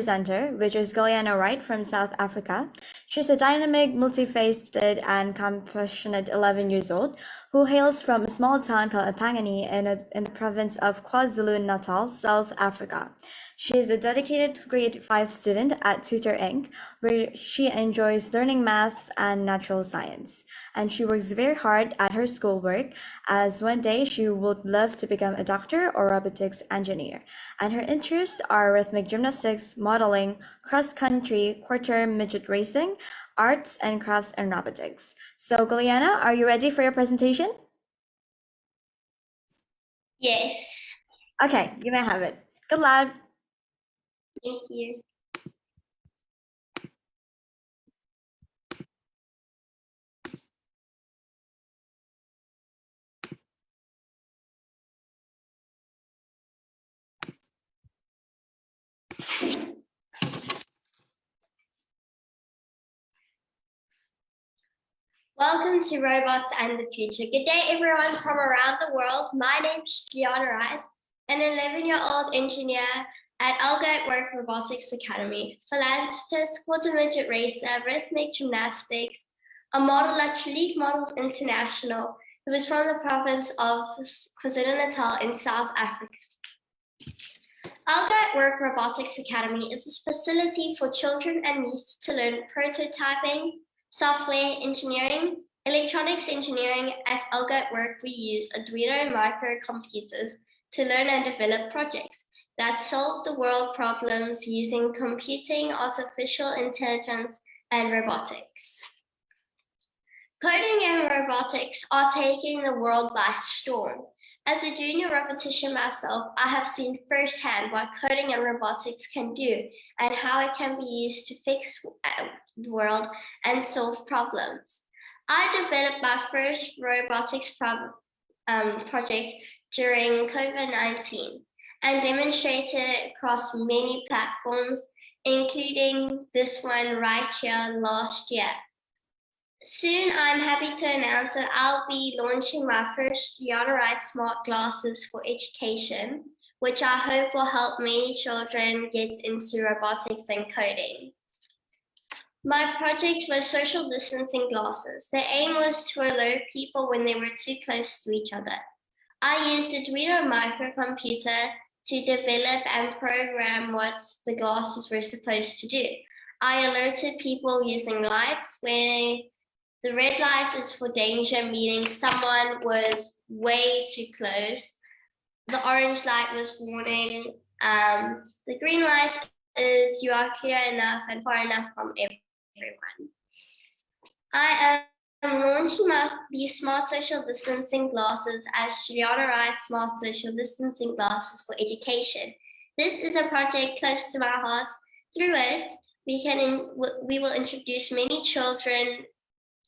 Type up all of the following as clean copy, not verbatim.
presenter, which is Guiliana Wright from South Africa. She's a dynamic, multifaceted, and compassionate 11 years old who hails from a small town called Epangani in the province of KwaZulu-Natal, South Africa. She is a dedicated grade 5 student at Tutor Inc., where she enjoys learning math and natural science. And she works very hard at her schoolwork, as one day she would love to become a doctor or robotics engineer. And her interests are rhythmic gymnastics, modeling, cross-country, quarter midget racing, arts and crafts, and robotics. So, Guiliana, are you ready for your presentation? Yes. Okay, you may have it. Good luck. Thank you. Welcome to Robots and the Future. Good day, everyone from around the world. My name is Guiliana Wright, an 11-year-old engineer at AlgoAtWork Robotics Academy, philanthropist, quarter midget racer, rhythmic gymnastics, a model at Trelique Models International, who is from the province of Kwazulu-Natal in South Africa. AlgoAtWork Robotics Academy is a facility for children and youth to learn prototyping, software engineering, electronics engineering. At AlgoAtWork, we use Arduino microcomputers to learn and develop projects that solve the world problems using computing, artificial intelligence, and robotics. Coding and robotics are taking the world by storm. As a junior robotician myself, I have seen firsthand what coding and robotics can do and how it can be used to fix the world and solve problems. I developed my first robotics project during COVID-19 and demonstrated it across many platforms, including this one right here last year. Soon, I'm happy to announce that I'll be launching my first Guiliana Wright Smart Glasses for education, which I hope will help many children get into robotics and coding. My project was social distancing glasses. The aim was to alert people when they were too close to each other. I used a Arduino microcomputer to develop and program what the glasses were supposed to do. I alerted people using lights where the red light is for danger, meaning someone was way too close. The orange light was warning. The green light is you are clear enough and far enough from everyone. I am launching these smart social distancing glasses as Guiliana Wright Smart Social Distancing Glasses for Education. This is a project close to my heart. Through it, we will introduce many children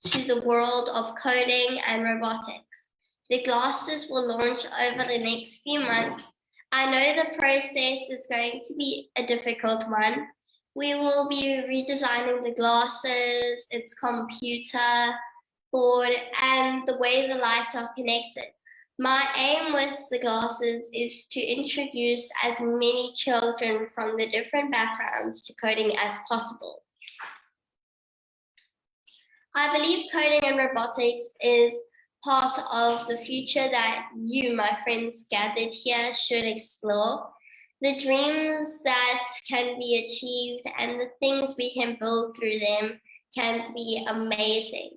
to the world of coding and robotics. The glasses will launch over the next few months. I know the process is going to be a difficult one. We will be redesigning the glasses, its computer board, and the way the lights are connected. My aim with the glasses is to introduce as many children from the different backgrounds to coding as possible. I believe coding and robotics is part of the future that you, my friends gathered here, should explore. The dreams that can be achieved and the things we can build through them can be amazing.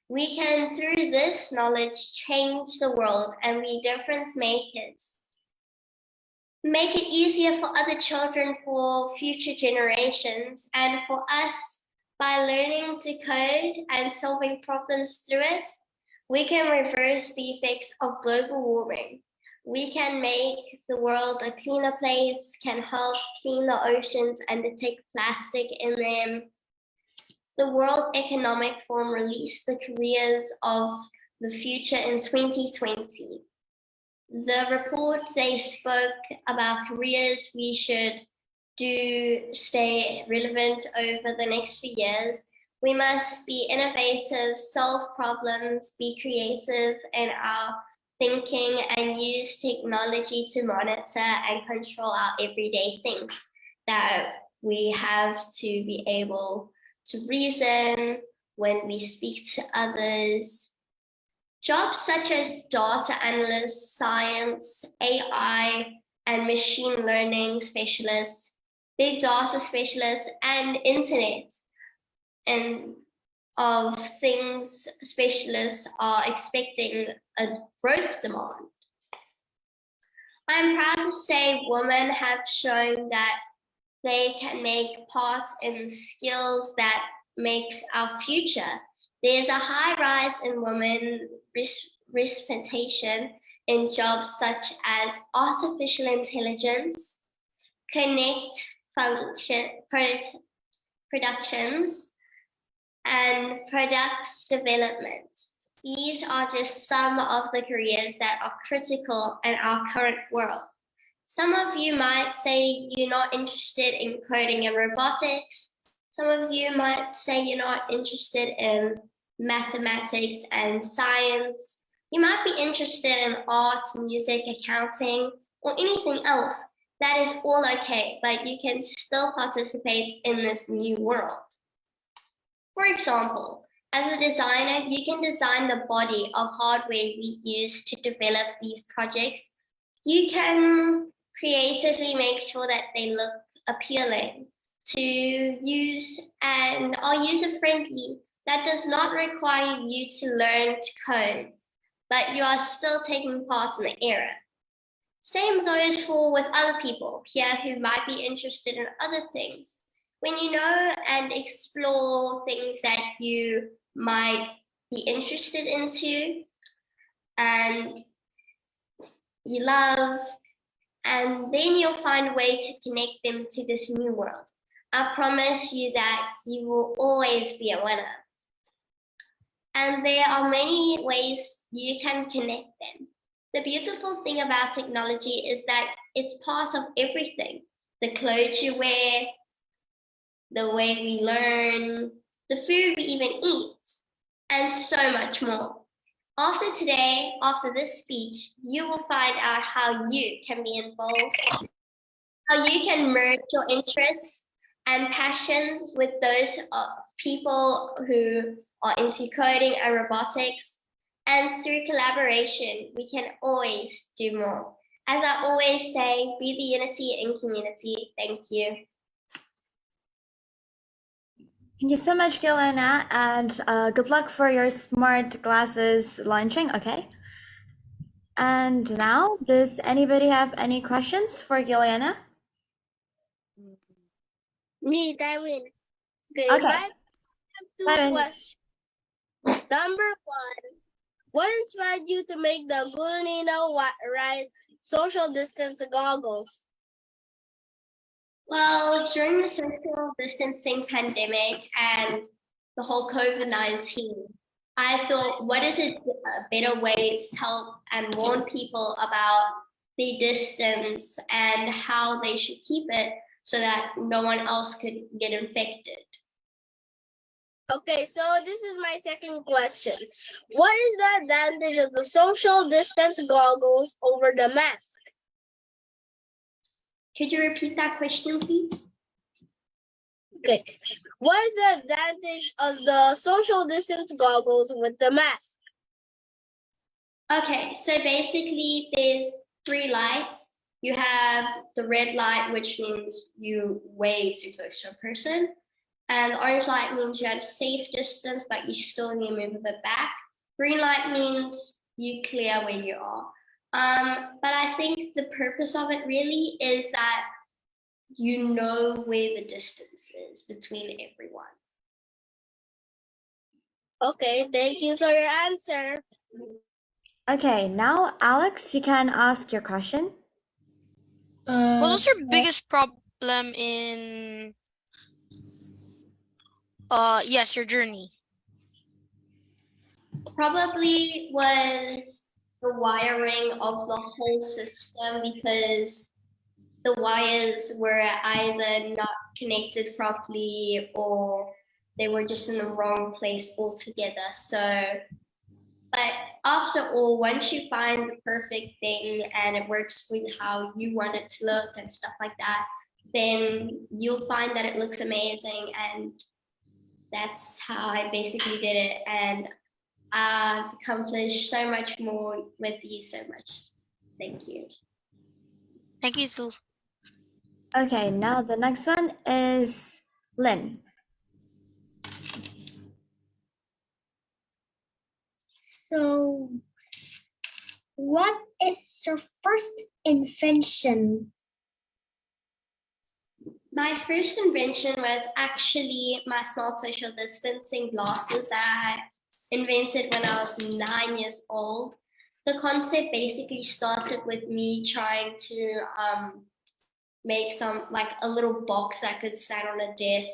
We can, through this knowledge, change the world and be difference makers. Make it easier for other children, for future generations, and for us. By learning to code and solving problems through it, we can reverse the effects of global warming. We can make the world a cleaner place, can help clean the oceans and detect plastic in them. The World Economic Forum released the careers of the future in 2020. The report, they spoke about careers we should stay relevant over the next few years. We must be innovative, solve problems, be creative in our thinking, and use technology to monitor and control our everyday things that We have to be able to reason when we speak to others. Jobs such as data analyst, science, AI, and machine learning specialists, big data specialists, and internet and of things specialists are expecting a growth demand. I'm proud to say women have shown that they can make parts in skills that make our future. There's a high rise in women representation in jobs such as artificial intelligence, connect function productions, and products development. These are just some of the careers that are critical in our current world. Some of you might say you're not interested in coding and robotics. Some of you might say you're not interested in mathematics and science. You might be interested in art, music, accounting, or anything else. That is all okay, but you can still participate in this new world. For example, as a designer, you can design the body of hardware we use to develop these projects. You can creatively make sure that they look appealing to use and are user-friendly. That does not require you to learn to code, but you are still taking part in the era. Same goes for with other people here who might be interested in other things. When you know and explore things that you might be interested into and you love, and then you'll find a way to connect them to this new world. I promise you that you will always be a winner. And there are many ways you can connect them. The beautiful thing about technology is that it's part of everything. The clothes you wear, the way we learn, the food we even eat, and so much more. After today, after this speech, you will find out how you can be involved, how you can merge your interests and passions with those people who are into coding and robotics. And through collaboration, we can always do more. As I always say, be the unity in community. Thank you. Thank you so much, Guiliana, and good luck for your smart glasses launching, okay? And now, does anybody have any questions for Guiliana? Me, Darwin. Okay, Okay. I have two Darwin. questions. Number one, what inspired you to make the Guiliana Wright social distance goggles? Well, during the social distancing pandemic and the whole COVID-19, I thought, what is a better way to tell and warn people about the distance and how they should keep it so that no one else could get infected? Okay, so this is my second question. What is the advantage of the social distance goggles over the mask? Could you repeat that question, please? Okay, what is the advantage of the social distance goggles with the mask? Okay, so basically there's three lights. You have the red light, which means you way too close to a person. And the orange light means you're at a safe distance, but you still need to move a bit back. Green light means you clear where you are. But I think the purpose of it really is that you know where the distance is between everyone. Okay, thank you for your answer. Okay, now Alex, you can ask your question. What was your biggest problem in your journey? Probably was the wiring of the whole system, because the wires were either not connected properly or they were just in the wrong place altogether. So, but after all, once you find the perfect thing and it works with how you want it to look and stuff like that, then you'll find that it looks amazing. And that's how I basically did it. And I've accomplished so much more with these so much. Thank you. Thank you, Zul. Okay, now the next one is Lynn. So, what is your first invention? My first invention was actually my smart social distancing glasses that I invented when I was 9 years old. The concept basically started with me trying to make like a little box that could stand on a desk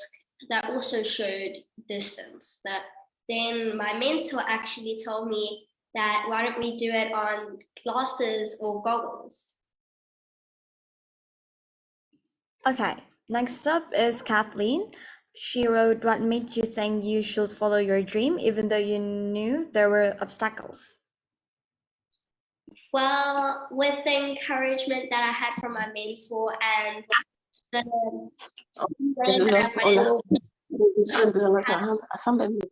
that also showed distance. But then my mentor actually told me that why don't we do it on glasses or goggles? Okay, next up is Kathleen. She wrote, what made you think you should follow your dream even though you knew there were obstacles? Well, with the encouragement that I had from my mentor and the way that I wanted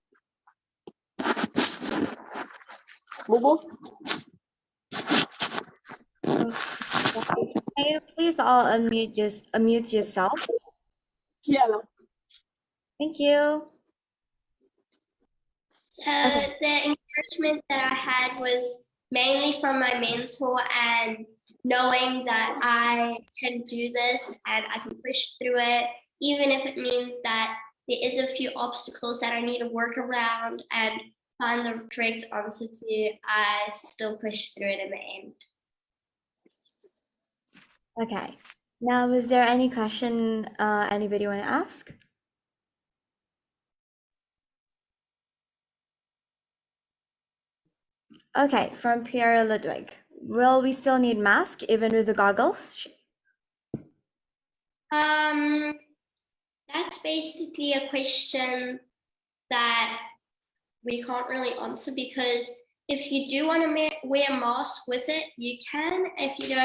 Can you please all unmute yourself? Thank you. the encouragement that I had was mainly from my mentor and knowing that I can do this and I can push through it, even if it means that there is a few obstacles that I need to work around and find the correct answer to, I still push through it in the end. Okay. Now, is there any question anybody want to ask? Okay, from Pierre Ludwig. Will we still need mask even with the goggles? That's basically a question that we can't really answer, because if you do want to wear a mask with it, you can. If you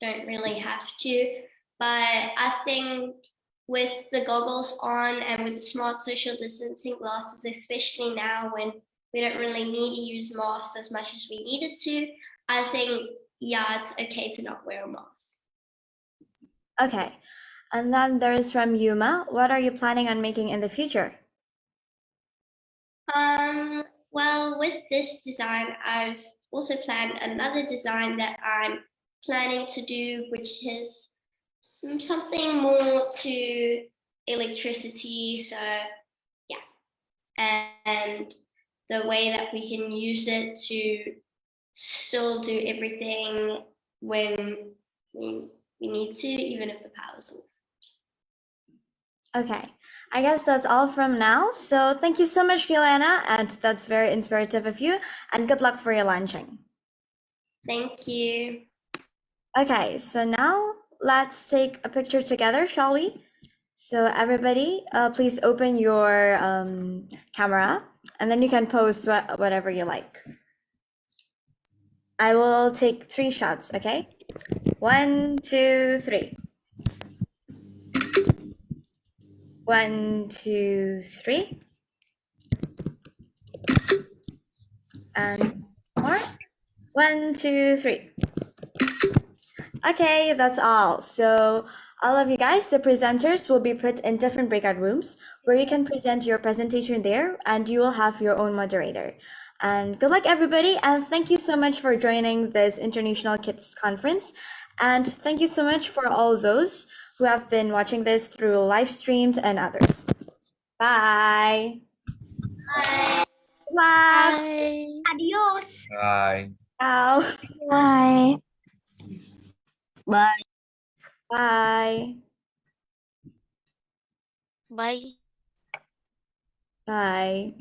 don't really have to. But I think with the goggles on and with the smart social distancing glasses, especially now when we don't really need to use masks as much as we needed to, I think, yeah, it's okay to not wear a mask. Okay, and then there is from Yuma. What are you planning on making in the future? Well, with this design, I've also planned another design that I'm planning to do, which is something more to electricity. So yeah, and the way that we can use it to still do everything when we need to, even if the power's off. Okay, I guess that's all from now. So thank you so much, Guiliana, and that's very inspirative of you, and good luck for your launching. Thank you. Okay, so now let's take a picture together, shall we? So everybody, please open your camera, and then you can post whatever you like. I will take 3 shots, okay? 1, 2, 3. 1, 2, 3. And more. 1, 2, 3. Okay, that's all. So all of you guys, the presenters will be put in different breakout rooms where you can present your presentation there, and you will have your own moderator. And good luck, everybody. And thank you so much for joining this International Kids Conference. And thank you so much for all those who have been watching this through live streams and others. Bye. Bye. Good luck. Bye. Adios. Bye. Ciao. Bye. Bye. Bye. Bye. Bye.